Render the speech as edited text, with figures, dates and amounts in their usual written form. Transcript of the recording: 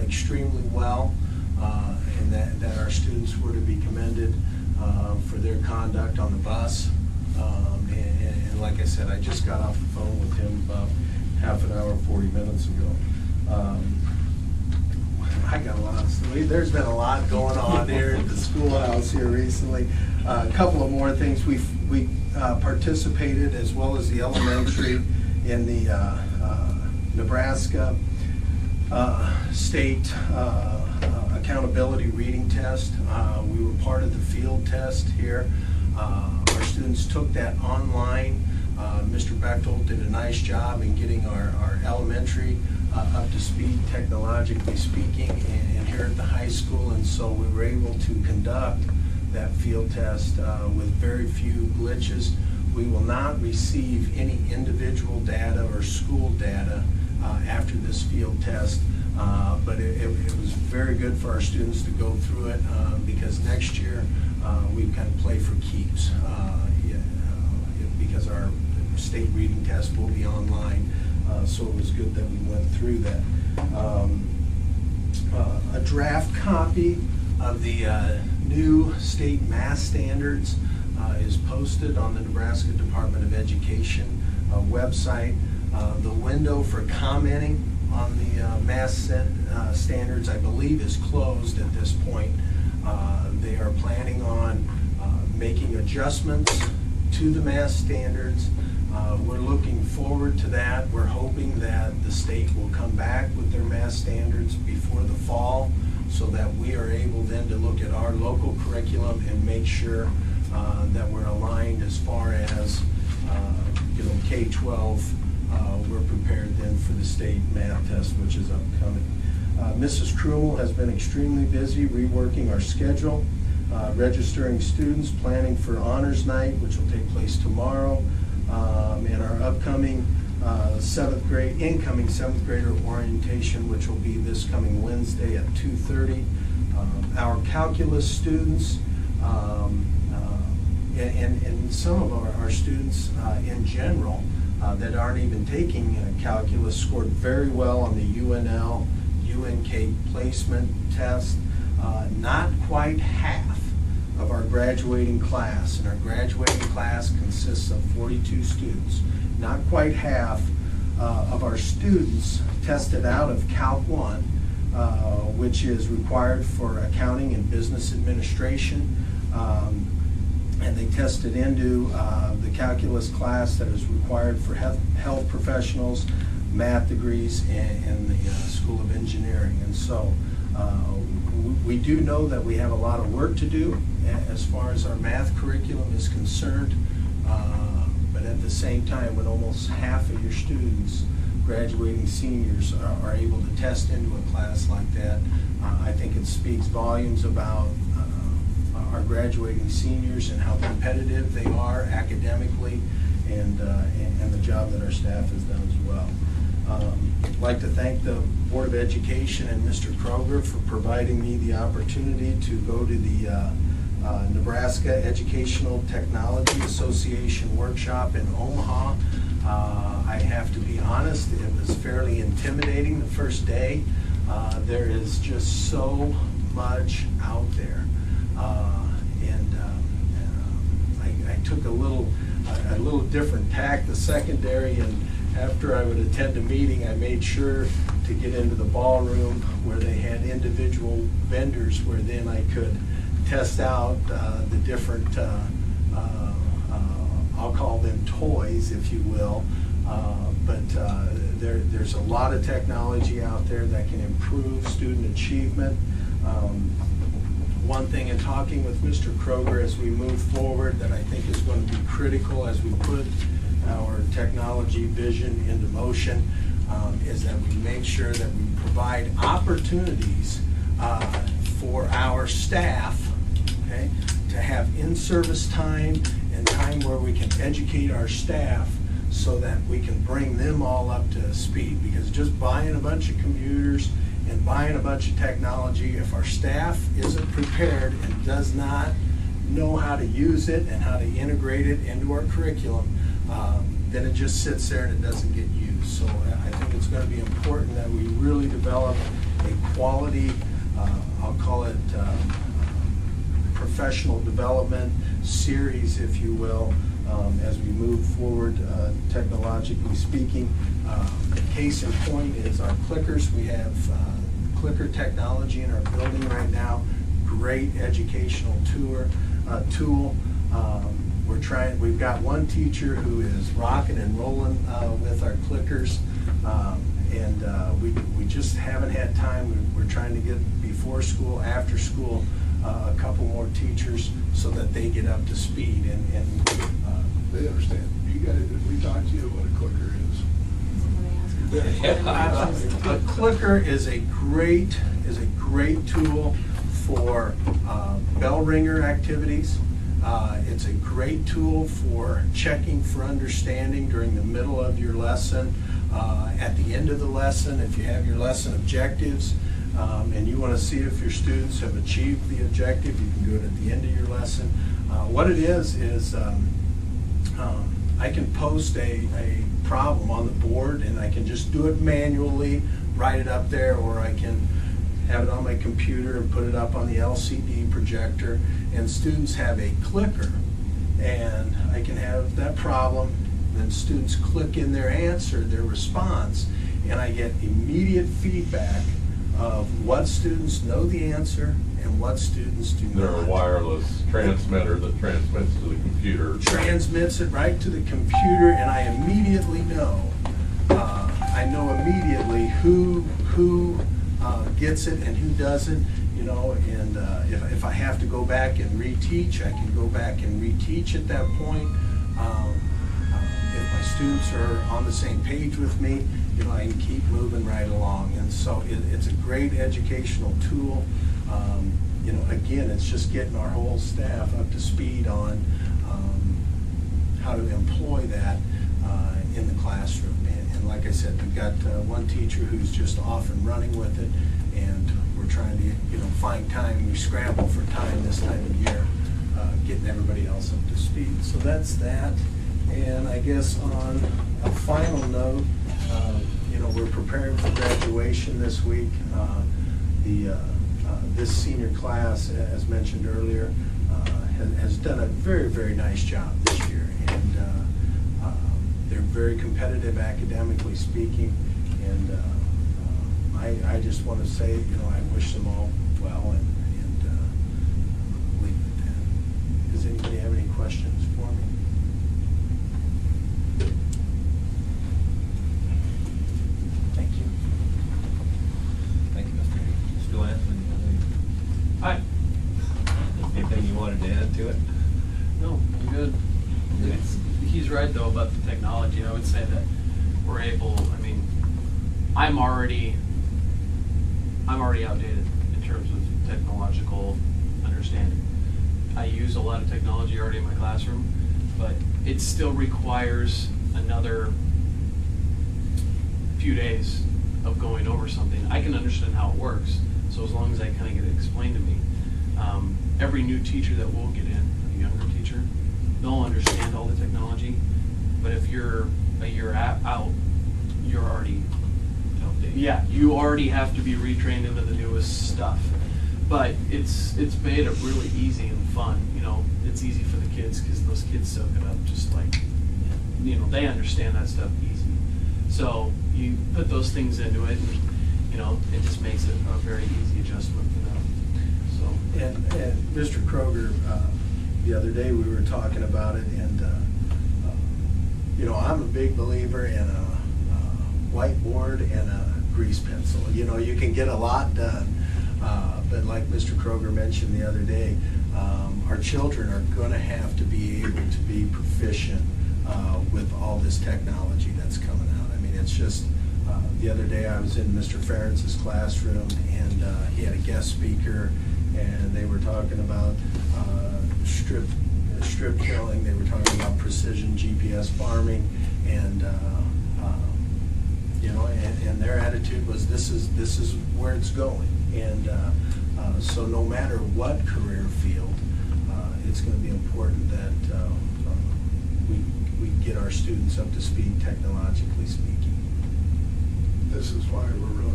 extremely well, and that our students were to be commended for their conduct on the bus. And like I said, I just got off the phone with him about half an hour, 40 minutes ago. I got a lot of stuff. There's been a lot going on here at the schoolhouse here recently. A couple of more things. We participated, as well as the elementary, in the Nebraska State Accountability Reading Test. We were part of the field test here. Our students took that online. Mr. Bechtold did a nice job in getting our elementary up to speed, technologically speaking, and here at the high school, and so we were able to conduct that field test with very few glitches. We will not receive any individual data or school data after this field test, but it was very good for our students to go through it because next year we kind of play for keeps because our state reading test will be online, so it was good that we went through that. A draft copy of the new state math standards is posted on the Nebraska Department of Education website. The window for commenting on the math standards, I believe, is closed at this point. They are planning on making adjustments to the math standards. We're looking forward to that. We're hoping that the state will come back with their math standards before the fall so that we are able then to look at our local curriculum and make sure that we're aligned as far as K-12. We're prepared then for the state math test, which is upcoming. Mrs. Krumel has been extremely busy reworking our schedule, registering students, planning for honors night, which will take place tomorrow, and our upcoming incoming seventh grader orientation, which will be this coming Wednesday at 2:30. Our calculus students and some of our students in general that aren't even taking calculus scored very well on the UNL, UNK placement test. Not quite half of our graduating class, and our graduating class consists of 42 students. Not quite half of our students tested out of Calc 1, which is required for accounting and business administration. And they tested into the calculus class that is required for health professionals, math degrees, and the School of Engineering. And so we do know that we have a lot of work to do as far as our math curriculum is concerned, but at the same time, when almost half of your students, graduating seniors, are able to test into a class like that, I think it speaks volumes about our graduating seniors and how competitive they are academically, and the job that our staff has done as well. I'd like to thank the Board of Education and Mr. Kroger for providing me the opportunity to go to the Nebraska Educational Technology Association workshop in Omaha. I have to be honest, it was fairly intimidating the first day. There is just so much out there. I took a little different tack the secondary, and after I would attend a meeting, I made sure to get into the ballroom where they had individual vendors where then I could test out the different, I'll call them toys, if you will, but there's a lot of technology out there that can improve student achievement. One thing in talking with Mr. Kroger as we move forward that I think is going to be critical as we put our technology vision into motion is that we make sure that we provide opportunities for our staff, okay, to have in-service time and time where we can educate our staff so that we can bring them all up to speed. Because just buying a bunch of computers and buying a bunch of technology, if our staff isn't prepared and does not know how to use it and how to integrate it into our curriculum, then it just sits there and it doesn't get used. So I think it's going to be important that we really develop a quality, I'll call it professional development series, if you will, as we move forward technologically speaking. Case in point is our clickers. We have clicker technology in our building right now. Great educational tool. We've got one teacher who is rocking and rolling with our clickers, and we just haven't had time. We're trying to get before school, after school, a couple more teachers so that they get up to speed and they understand. You guys, if we talk to you what a clicker is. A clicker is a great tool for bell ringer activities. It's a great tool for checking for understanding during the middle of your lesson. At the end of the lesson, if you have your lesson objectives and you want to see if your students have achieved the objective, you can do it at the end of your lesson. What it is I can post a problem on the board and I can just do it manually, write it up there, or I can have it on my computer and put it up on the LCD projector, and students have a clicker and I can have that problem, then students click in their answer, their response, and I get immediate feedback of what students know the answer and what students do not. They're a wireless transmitter that transmits to the computer. Transmits it right to the computer, and I immediately know. I know immediately who gets it and who doesn't. You know, and if I have to go back and reteach, I can go back and reteach at that point. If my students are on the same page with me, you know, I can keep moving right along. And so it's a great educational tool. You know, again, it's just getting our whole staff up to speed on how to employ that in the classroom. And like I said, we've got one teacher who's just off and running with it, and we're trying to, you know, find time. We scramble for time this time of year, getting everybody else up to speed. So that's that. And I guess on a final note, you know, we're preparing for graduation this week. This senior class, as mentioned earlier, has done a very, very nice job this year, and they're very competitive academically speaking, and I just want to say, you know, I wish them all well, and leave it at that. Does anybody have any questions for me? Thank you. Thank you, Mr. Stewart. Hi. Anything you wanted to add to it? No, I'm good. He's right though about the technology. I would say that we're able, I mean, I'm already outdated in terms of technological understanding. I use a lot of technology already in my classroom, but it still requires another few days of going over something. I can understand how it works, so as long as I kind of get it explained to me. Every new teacher that will get in, a younger teacher, they'll understand all the technology, but if you're a year out, you're already outdated. Yeah, you already have to be retrained into the newest stuff. But it's made it really easy and fun. You know, it's easy for the kids because those kids soak it up just like, you know, they understand that stuff easy. So you put those things into it, and you know, it just makes it a very easy adjustment for them. So and Mr. Kroger, the other day we were talking about it, and you know, I'm a big believer in a whiteboard and a grease pencil. You know, you can get a lot done, but like Mr. Kroger mentioned the other day, our children are going to have to be able to be proficient with all this technology that's coming out. I mean, it's just, the other day I was in Mr. Ferentz's classroom, and he had a guest speaker, and they were talking about strip killing. They were talking about precision GPS farming, and you know, and their attitude was, this is where it's going. And so no matter what career field, it's going to be important that we get our students up to speed technologically speaking. This is why we're really